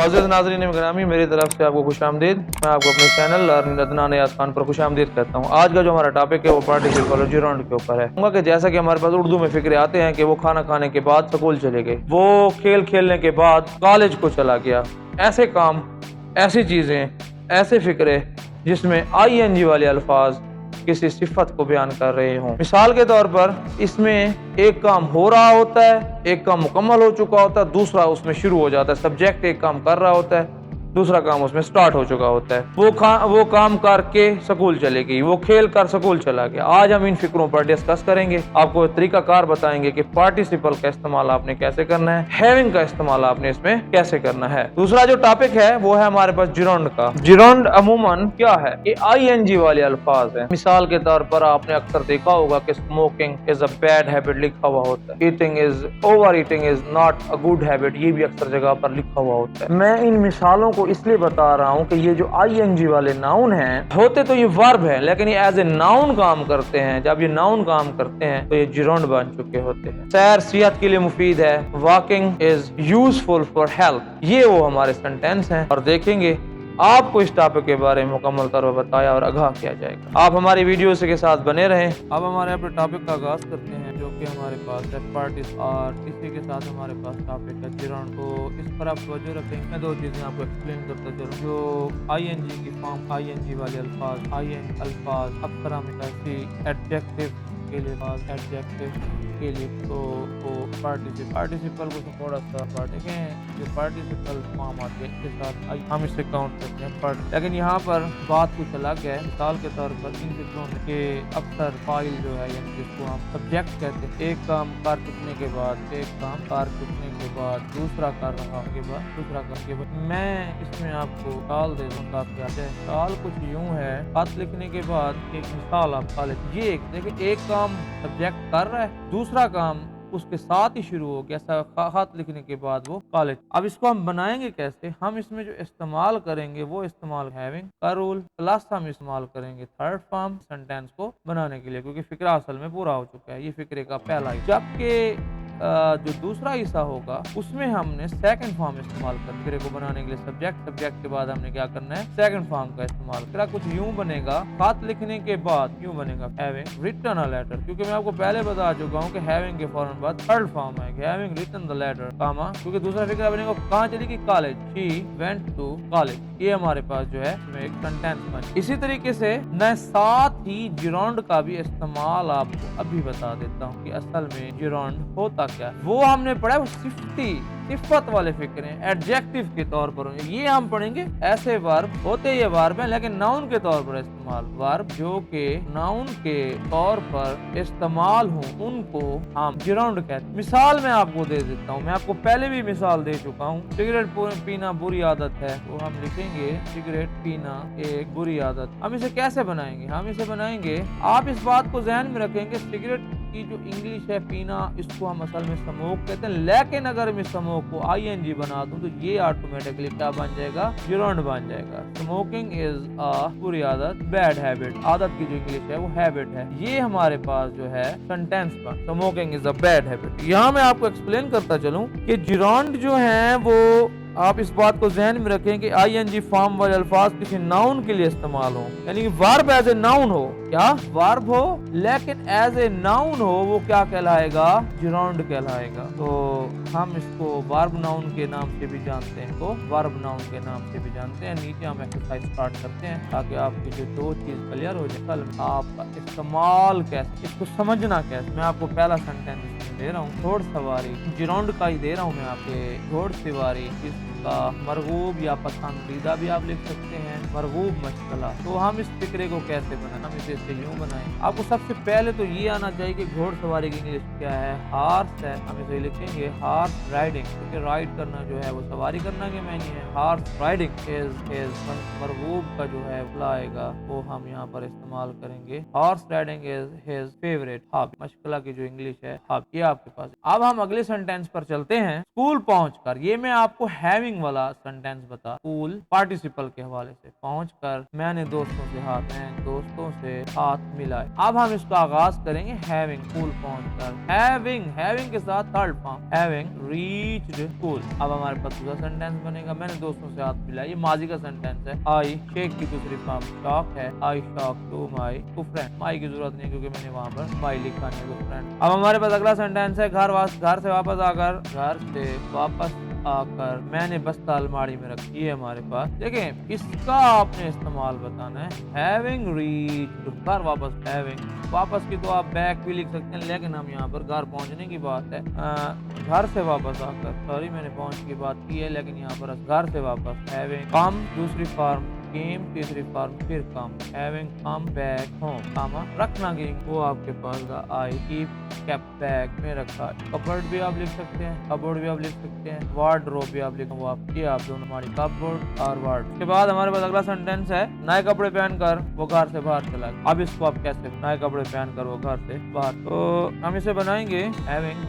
मुअज़्ज़िज़ नाज़रीन गिरामी, मेरी तरफ से आपको खुशामदीद। मैं आपको अपने चैनल लर्निंग अदनान याज़ खान पर खुशामदीद कहता हूँ। आज का जो हमारा टॉपिक है वो पार्टिसिपल और जिरांड के ऊपर है। कहूँगा कि जैसा कि हमारे पास उर्दू में फ़िक्रे आते हैं कि वो खाना खाने के बाद स्कूल चले गए, वो खेल खेलने के बाद कॉलेज को चला गया। ऐसे काम, ऐसी चीज़ें, ऐसे फ़िक्रे जिसमें ING वाले अल्फाज किसी सिफत को बयान कर रहे हों। मिसाल के तौर पर इसमें एक काम हो रहा होता है, एक काम मुकम्मल हो चुका होता है, दूसरा उसमें शुरू हो जाता है। सब्जेक्ट एक काम कर रहा होता है, दूसरा काम उसमें स्टार्ट हो चुका होता है। वो काम करके स्कूल चले गई, वो खेल कर स्कूल चला गया। आज हम इन फिक्रों पर डिस्कस करेंगे, आपको तरीकाकार बताएंगे कि पार्टिसिपल का इस्तेमाल आपने कैसे करना है, हैविंग का इस्तेमाल आपने इसमें कैसे करना है। दूसरा जो टॉपिक है वो है हमारे पास जिरोंड का। जिरोंड अमूमन क्या है? ये ING वाले अल्फाज है। मिसाल के तौर पर आपने अक्सर देखा होगा कि smoking is a bad habit लिखा हुआ होता है, eating is over eating is not a good habit, ये भी अक्सर जगह पर लिखा हुआ होता है। मैं इन मिसालों को इसलिए बता रहा हूँ कि ये जो ING वाले नाउन हैं, होते तो ये वर्ब है लेकिन ये एज ए नाउन काम करते हैं। जब ये नाउन काम करते हैं तो ये जिरोंड बन चुके होते हैं। सैर सेहत के लिए मुफीद है, walking is useful for health, ये वो हमारे सेंटेंस हैं। और देखेंगे आपको इस टॉपिक के बारे में मुकम्मल तौर पर बताया और आगाह किया जाएगा। आप हमारी वीडियो के साथ बने रहें। अब हमारे अपने टॉपिक का आगाज करते हैं जो कि हमारे पास है पार्टिस, और इसी के साथ हमारे पास टॉपिक है जिरोंड। तो इस पर आप तवज्जो रखेंगे। मैं दो चीजें आपको एक्सप्लेन करता चलूं। जो ING की फॉर्म, ING वाले अल्फाज, IN अल्फाज अक्सर हम ऐसी एडजेक्टिव के लिए, एडजेक्टिव के लिए तो पार्टिसिपल को थोड़ा सा देखें। जो पार्टिसिपल फॉर्म आती है इसके साथ हम इसे काउंट करते हैं पर, लेकिन यहाँ पर बात कुछ अलग है। मिसाल के तौर पर इन फिक्रों में के अक्सर फाइल जो है यानी जिसको हम सब्जेक्ट कहते हैं, एक काम कर चुकने के बाद, एक काम कर चुकने के बाद दूसरा कर रहा के बाद दूसरा कर के बाद। मैं इसमें आपको काल दे दूँगा। काल कुछ यूं है, खत लिखने के बाद एक मिसाल आप कॉलेज, ये एक देखिए, एक काम सब्जेक्ट कर रहा है, दूसरा काम उसके साथ ही शुरू हो गया खत लिखने के बाद वो कॉलेज। अब इसको हम बनाएंगे कैसे? हम इसमें जो इस्तेमाल करेंगे वो इस्तेमाल हैविंग का रूल प्लस हम इस्तेमाल करेंगे थर्ड फॉर्म सेंटेंस को बनाने के लिए, क्योंकि फिक्रा असल में पूरा हो चुका है। ये फिक्रे का पहला हिस्सा। जबकि जो दूसरा हिस्सा होगा उसमें हमने सेकंड फॉर्म इस्तेमाल कर फिक्रे को बनाने के लिए सब्जेक्ट के बाद हमने क्या करना है, सेकंड फॉर्म का इस्तेमाल। फिर कुछ यूं बनेगा, खत लिखने के बाद यूं बनेगा हैविंग रिटन अ लेटर, क्योंकि मैं आपको पहले बता चुका हूं कि हैविंग के फौरन बाद थर्ड फॉर्म है having written the letter comma, क्योंकि दूसरा फिक्रा बनेगा कहां चली गई, college, she went to college. ये हमारे पास जो है एक सेंटेंस बन। इसी तरीके से मैं साथ ही जिरोंड का भी इस्तेमाल आपको अभी बता देता हूँ कि असल में जिरोंड होता क्या है। वो हमने पढ़ा, वो सिफत वाले फिक्रे हैं, एडजेक्टिव के तौर पर। ये हम पढ़ेंगे ऐसे वर्ब होते, ये वर्ब है लेकिन नाउन के तौर पर इस्तेमाल। वर्ब जो के नाउन के तौर पर इस्तेमाल हो उनको हम जिरोंड कहते हैं। मिसाल मैं आपको दे देता हूँ, मैं आपको पहले भी मिसाल दे चुका हूँ। सिगरेट पीना बुरी आदत है, तो हम लिखेंगे सिगरेट पीना एक बुरी आदत। हम इसे कैसे बनाएंगे? हम इसे बनाएंगे, आप इस बात को ध्यान में रखेंगे, सिगरेट की जो इंग्लिश है पीना, इसको हम असल में स्मोक कहते हैं, लेकिन अगर मैं स्मोक को ING बना दूं तो ये ऑटोमेटिकली क्या बन जाएगा, जिरोंड बन जाएगा। स्मोकिंग इज अ बुरी आदत, बैड हैबिट, आदत की जो इंग्लिश है वो हैबिट है। ये हमारे पास जो है सेंटेंस पर smoking is a bad habit. यहाँ मैं आपको एक्सप्लेन करता चलूं कि जिरोंड जो है वो, आप इस बात को ध्यान में रखें कि ING फॉर्म वाले अल्फाज किसी नाउन के लिए इस्तेमाल हो, यानी कि वर्ब एज ए नाउन हो, क्या वर्ब हो लेकिन एज ए नाउन हो, वो क्या कहलाएगा, जिरोंड कहलाएगा। तो हम इसको वर्ब नाउन के नाम से भी जानते हैं, तो वर्ब नाउन के नाम से भी जानते हैं। नीचे हम एक्सरसाइज स्टार्ट करते हैं ताकि आपकी जो दो चीज क्लियर हो जाए। कल आपका इस्तेमाल कैसे, इसको समझना कैसे। मैं आपको पहला सेंटेंस दे रहा हूँ, घोड़ सवारी, जिरोंड का ही दे रहा हूँ मैं आपके। घोड़ सवारी इसका मरगूब या पसंदीदा भी आप लिख सकते हैं, मरगूब मशगला। तो हम इस फिक्रे को कैसे बनाएं, हम इसे यूं बनाएं। आपको सबसे पहले तो ये आना चाहिए कि घोड़ सवारी की इंग्लिश क्या है, हॉर्स है। हम इसे लिखेंगे हॉर्स राइडिंग, क्योंकि राइड करना जो है वो सवारी करना के मैंने है। हॉर्स राइडिंग इज मरगूब का जो है आएगा वो हम यहाँ पर इस्तेमाल करेंगे। Horse riding is his favourite hobby, मशगला की जो इंग्लिश है हॉबी, ये आपके पास। अब हम अगले सेंटेंस पर चलते हैं। स्कूल पहुंचकर, ये मैं आपको हैविंग वाला सेंटेंस बता, स्कूल पार्टिसिपल के हवाले से, पहुंचकर मैंने दोस्तों से हाथ मिलाए। अब हम इसका आगाज करेंगे हैविंग, स्कूल पहुंचकर, हैविंग के साथ third form, having reached school. अब हमारे पास दूसरा सेंटेंस बनेगा, मैंने दोस्तों से हाथ मिलाया, ये माजी का सेंटेंस है। आई शेक की दूसरी फॉर्म शॉक है, I shock to my to friend, my की जरूरत नहीं क्योंकि मैंने वहां पर माई लिखा नहीं, टू फ्रेंड। अब हमारे पास अगला सेंटेंस है घर से वापस आकर मैंने बस्ता अलमारी में रखी है। हमारे पास देखें, इसका आपने इस्तेमाल बताना है, हैविंग रीच्ड, घर वापस, हैविंग वापस की तो आप बैक भी लिख सकते हैं, लेकिन हम यहाँ पर घर पहुंचने की बात है, घर से वापस आकर, सॉरी मैंने पहुंच की बात की है, लेकिन यहाँ पर घर से वापस, हैविंग कम दूसरी फॉर्म, केम तीसरी फॉर्म, फिर कम, हैविंग कम बैक होम, कामा रखना गेम वो आपके पास था, आई कीप केप्ट बैग में रखा। कपबोर्ड भी आप लिख सकते हैं, कपबोर्ड भी आप लिख सकते हैं, वार्डरोब भी आप लिख, वो आप दोनों हमारी कपबोर्ड और वार्ड। उसके बाद हमारे पास अगला सेंटेंस है, नए कपड़े पहनकर वो घर से बाहर चला गया। अब इसको आप कैसे, नए कपड़े पहनकर वो घर से बाहर, तो हम इसे बनाएंगे हैविंग,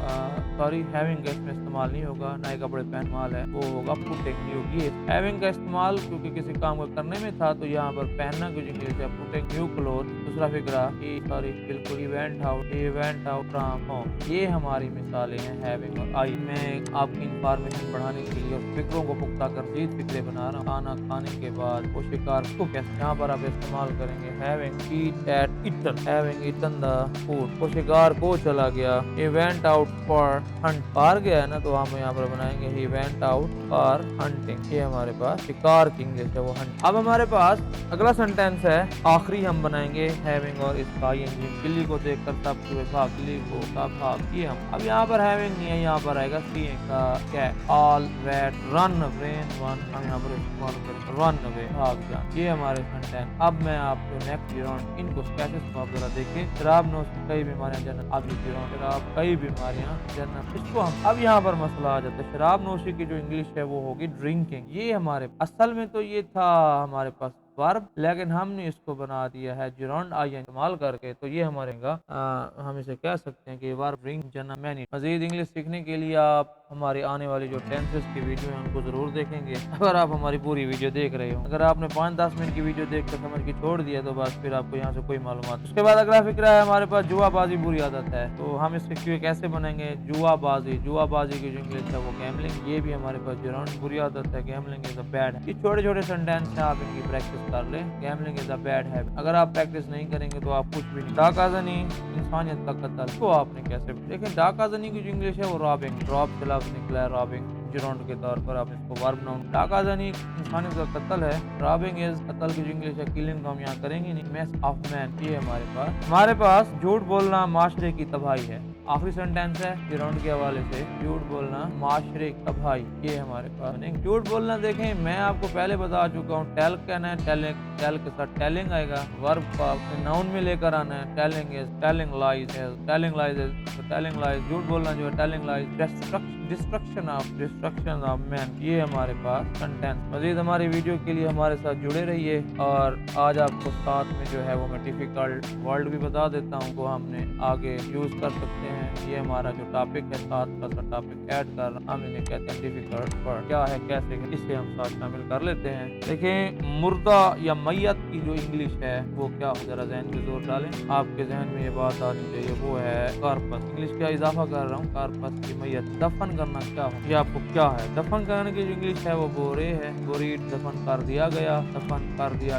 सॉरी हैविंग का इसमें इस्तेमाल नहीं होगा, नए कपड़े पहन वाल है वो होगा पुटिंग, होगी हैविंग का इस्तेमाल क्योंकि किसी काम को करने में था, तो यहाँ पर पहनना कुछ इंग्लिश है, पुटिंग न्यू क्लोथ। दूसरा फिक्रा, सॉरी बिल्कुल, he went out from home. ये हमारी मिसालें हैं हैविंग और आई। मैं आपकी इंफॉर्मेशन बढ़ाने के लिए और फिक्रों को पुख्ता कर जीत फिक्रे बना रहा हूँ। खाना खाने के बाद वो शिकार को कैसे, यहाँ पर आप इस्तेमाल करेंगे हैविंग ईटन द फूड, वो शिकार को चला गया। he went out for hunt, बाहर गया है ना, तो हम यहाँ पर बनाएंगे he went out for hunting। ये हमारे पास शिकार की इंग्लिश है वो हंट। अब हमारे पास अगला सेंटेंस है, आखिरी हम बनाएंगे हैविंग और इसका ing, बिल्ली को देखकर सब भाग, बिल्ली को भाग किए हम। अब यहाँ पर हैविंग नहीं है, यहाँ पर आएगा सीइंग का cat, all that run away one, हम यहाँ पर इस्तेमाल करेंगे रन अवे, भाग जा। ये हमारे सेंटेंस। अब मैं आपको नेक्स्ट राउंड इनको कैसे जवाब जरा देखिए। शराब नोश कई बीमारियां जन्नत, अब ये शराब कई बीमारियां जन्नत, इसको हम, अब यहाँ पर मसला आ जाता है, शराब नोशी की जो इंग्लिश है वो होगी ड्रिंकिंग। ये हमारे असल में तो ये था हमारे पास वर्ब, लेकिन हमने इसको बना दिया है जिरोंड आई इस्तेमाल करके, तो ये हमारे हम इसे कह सकते हैं कि वर्ब ड्रिंक जना मैनी। मजीद इंग्लिश सीखने के लिए आप हमारे आने वाली जो टेंसेस की वीडियो है उनको जरूर देखेंगे, अगर आप हमारी पूरी वीडियो देख रहे हो। अगर आपने 5-10 मिनट की वीडियो देख कर समझ के छोड़ दिया तो बस फिर आपको यहाँ से कोई मालूमात। उसके बाद अगला फिक्रा है हमारे पास, जुआबाजी बुरी आदत है, तो हम इसके क्यों कैसे बनेंगे, जुआबाजी की जो इंग्लिश है वो गैम्बलिंग, ये भी हमारे पास जिरोंड बुरी आदत है, गैम्बलिंग इज अ बैड। ये छोटे छोटे सेंटेंस है, आप इनकी प्रैक्टिस कर ले। Gambling is a bad habit, अगर आप प्रैक्टिस नहीं करेंगे तो आप कुछ भी नहीं। डाकाजनी इंसानियत का कत्ल, तो आपने कैसे, लेकिन डाकाजनी की जो इंग्लिश है वो रॉबिंग, रॉब से लफ्ज निकला है रॉबिंग, जिरोंड के तौर पर आप इसको वर्ब नाउन। डाकाजनी इंसानियत का कत्ल है, रॉबिंग इज कत्ल की जो इंग्लिश है किलिंग, तो हम यहाँ करेंगे नहीं, मैस ऑफ मैन। ये हमारे पास झूठ बोलना माशरे की तबाही है, आखिरी सेंटेंस है जिरोंड के हवाले से, झूठ बोलना माशरे की तबाही, ये हमारे पास। झूठ बोलना देखें, मैं आपको पहले बता चुका हूँ, टेल कहना है, टेल के साथ टेलिंग आएगा, वर्ब को आपने नाउन में लेकर आना है, टेलिंग लाइज, झूठ बोलना जो है telling lies, destruction of man, ये हमारे पास सेंटेंस। मजीद हमारी वीडियो के लिए हमारे साथ जुड़े रहिए, और आज आपको साथ में जो है वो मैं डिफिकल्ट वर्ड भी बता देता हूँ, वो हमने आगे यूज कर सकते हैं। ये हमारा जो टॉपिक है, साथ का टॉपिक ऐड कर रहा, हम इन्हें कहते हैं डिफिकल्ट वर्ड, क्या है कैसे, इसे हम साथ शामिल कर लेते हैं। देखें, मुर्दा या मैयत की जो इंग्लिश है वो क्या हो, जरा जहन पे जोर डालें, आपके जहन में ये बात आनी चाहिए, वो है कार्पस। इंग्लिश का इजाफा कर रहा हूँ, कार्पस की मैयत, दफन करना क्या हो, ये आपको क्या है। दफन करने की जो इंग्लिश है वो बोरे है, बोरीड, दफन कर दिया गया,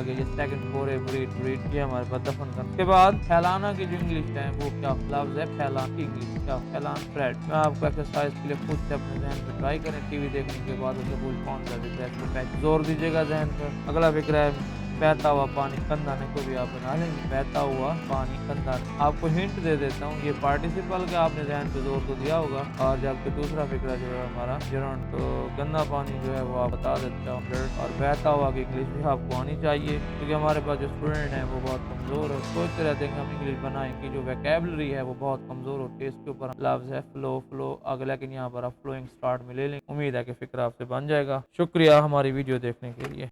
ये सेकंड बोरे, ब्रीड, ये हमारे पास दफन करने के बाद। फैलाना की जो इंग्लिश है वो क्या लफ्ज है, फैलान की इंग्लिश क्या, फैलान, स्प्रेड। मैं आपको एक्सरसाइज के लिए खुद से अपने जहन पे ट्राई करें, टीवी देखने के बाद उसे पूछ कौन सा फिक्र है, जोर दीजिएगा जहन पर। अगला फिक्र है बहता हुआ पानी, कंधाने को भी आप बना लेंगे, बहता हुआ पानी कंधाने। आपको हिंट दे देता हूँ, ये पार्टिसिपल का आपने ध्यान पे जोर तो दिया होगा, और जबकि दूसरा फिक्रा जो है हमारा जिरोंड, तो गंदा पानी जो है वो आप बता देता हूँ, और बहता हुआ की इंग्लिश भी आपको आनी चाहिए, क्योंकि हमारे पास जो स्टूडेंट है वो बहुत कमजोर है, सोचते रहते हैं हम इंग्लिश बनाएं कि जो वोकैबुलरी है वो बहुत कमजोर होती है। इसके ऊपर लफ्ज है फ्लो, अगला लेकिन यहाँ पर आप फ्लोइंग स्टार्ट में ले लेंगे। उम्मीद है कि फिक्र आपसे बन जाएगा। शुक्रिया हमारी वीडियो देखने के लिए।